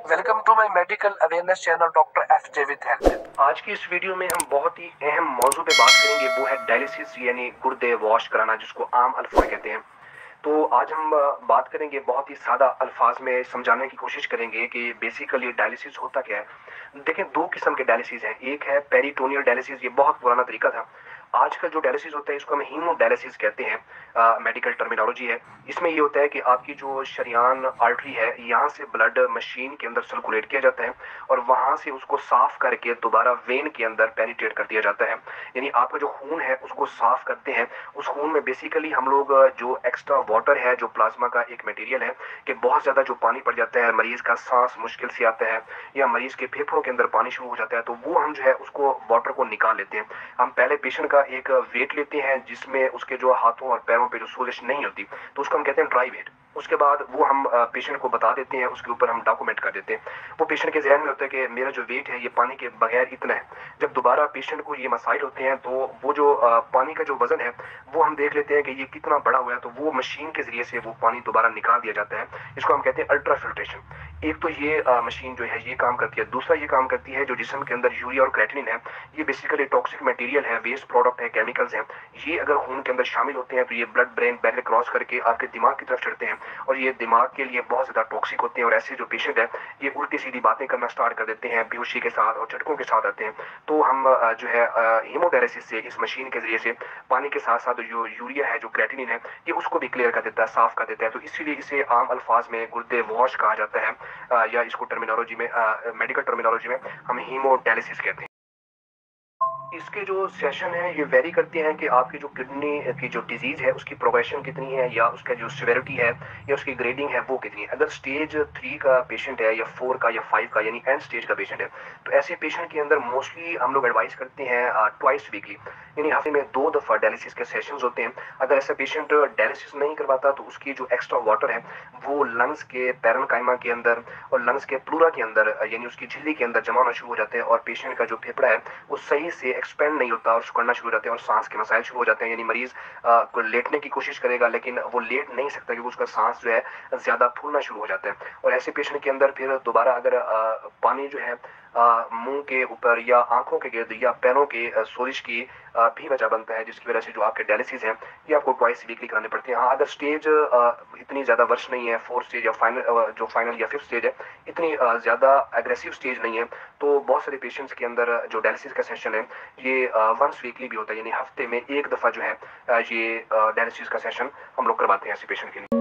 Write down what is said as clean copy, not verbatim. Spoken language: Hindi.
Welcome to my medical awareness channel doctor FJ with health. आज की इस वीडियो में हम बहुत ही अहम मौजू पे बात करेंगे, वो है डायलिसिस यानी गुर्दे वॉश कराना, जिसको आम अल्फाज में कहते हैं। तो आज हम बात करेंगे, बहुत ही सादा अल्फाज में समझाने की कोशिश करेंगे कि बेसिकली डायलिसिस होता क्या है। देखें, दो किस्म के डायलिसिस हैं। एक है पेरिटोनियल डायलिसिस, ये बहुत पुराना तरीका था। आजकल जो डायलिसिस होता है इसको हम हीमोडायलिसिस कहते हैं, मेडिकल टर्मिनोलॉजी है। इसमें ये होता है कि आपकी जो शरीयान आर्टरी है, यहाँ से ब्लड मशीन के अंदर सर्कुलेट किया जाता है और वहां से उसको साफ करके दोबारा वेन के अंदर पेनिट्रेट कर दिया जाता है। यानी आपका जो खून है उसको साफ करते हैं। उस खून में बेसिकली हम लोग जो एक्स्ट्रा वाटर है, जो प्लाज्मा का एक मटेरियल है, कि बहुत ज्यादा जो पानी पड़ जाता है, मरीज का सांस मुश्किल से आता है या मरीज के फेफड़ों के अंदर पानी शुरू हो जाता है, तो वो हम जो है उसको वाटर को निकाल लेते हैं। हम पहले पेशेंट का एक वेट लेते हैं जिसमें उसके जो हाथों और पैरों पे जो सोजिश नहीं होती, तो उसको हम कहते हैं ड्राई वेट। उसके बाद वो हम पेशेंट को बता देते हैं, उसके ऊपर हम डॉक्यूमेंट कर देते हैं। वो पेशेंट के जहन में होता है कि मेरा जो वेट है ये पानी के बगैर इतना है। जब दोबारा पेशेंट को ये मसाइल होते हैं तो वो जो पानी का जो वजन है वो हम देख लेते हैं कि ये कितना बड़ा हुआ है, तो वो मशीन के जरिए से वो पानी दोबारा निकाल दिया जाता है। इसको हम कहते हैं अल्ट्रा फिल्ट्रेशन। एक तो ये मशीन जो है ये काम करती है। दूसरा ये काम करती है जो जिस्म के अंदर यूरिया और क्रेटिनिन है, ये बेसिकली टॉक्सिक मटेरियल है, वेस्ट प्रोडक्ट है, केमिकल्स हैं। ये अगर खून के अंदर शामिल होते हैं तो ये ब्लड ब्रेन बैरियर क्रॉस करके आपके दिमाग की तरफ चढ़ते हैं और ये दिमाग के लिए बहुत ज्यादा टॉक्सिक होते हैं। और ऐसे जो पेशेंट है ये उल्टी सीधी बातें करना स्टार्ट कर देते हैं, बेहोशी के साथ और झटकों के साथ आते हैं। तो हम जो है हीमोडायलिसिस से, इस मशीन के जरिए से पानी के साथ साथ जो यूरिया है, जो क्रेटिनिन है, ये उसको भी क्लियर कर देता है, साफ कर देता है। तो इसीलिए इसे आम अल्फाज में गुर्दे वॉश कहा जाता है, या इसको टर्मिनोलॉजी में, मेडिकल टर्मिनोलॉजी में हम हीमोडायलिसिस कहते हैं। इसके जो सेशन है ये वेरी करते हैं कि आपकी जो किडनी की जो डिजीज है उसकी प्रोग्रेशन कितनी है, या उसका जो सिवेरिटी है या उसकी ग्रेडिंग है वो कितनी है। अगर स्टेज 3 का पेशेंट है या 4 का या 5 का यानी एंड स्टेज का पेशेंट है, तो ऐसे पेशेंट के अंदर मोस्टली हम लोग एडवाइस करते हैं ट्वाइस वीकली, यानी हफ्ते में 2 दफा डायलिसिस के सेशंस होते हैं। अगर ऐसा पेशेंट डायलिसिस नहीं करवाता तो उसकी जो एक्स्ट्रा वाटर है वो लंग्स के पैरेन्काइमा के अंदर और लंग्स के प्लूरा के अंदर, यानी उसकी झिल्ली के अंदर जमा होना शुरू हो जाते हैं और पेशेंट का जो फेफड़ा है वो सही से एक्सपेंड नहीं होता और सिकुड़ना शुरू हो जाते हैं और सांस के मसाइल शुरू हो जाते हैं। यानी मरीज को लेटने की कोशिश करेगा लेकिन वो लेट नहीं सकता क्योंकि उसका सांस जो है ज्यादा फूलना शुरू हो जाता है। और ऐसे पेशेंट के अंदर फिर दोबारा अगर पानी जो है मुंह के ऊपर या आंखों के गिर्द या पैरों के सोजिश की भी वजह बनता है, जिसकी वजह से जो आपके डायलिसिस हैं ये आपको ट्वाइस वीकली कराने पड़ते हैं। हाँ, अगर स्टेज इतनी ज्यादा वर्ष नहीं है, 4 स्टेज या फाइनल, जो फाइनल या 5th स्टेज है, इतनी ज्यादा एग्रेसिव स्टेज नहीं है, तो बहुत सारे पेशेंट्स के अंदर जो डायलिसिस का सेशन है ये वंस वीकली भी होता है, यानी हफ्ते में 1 दफा जो है ये डायलिसिस का सेशन हम लोग करवाते हैं ऐसे पेशेंट के लिए।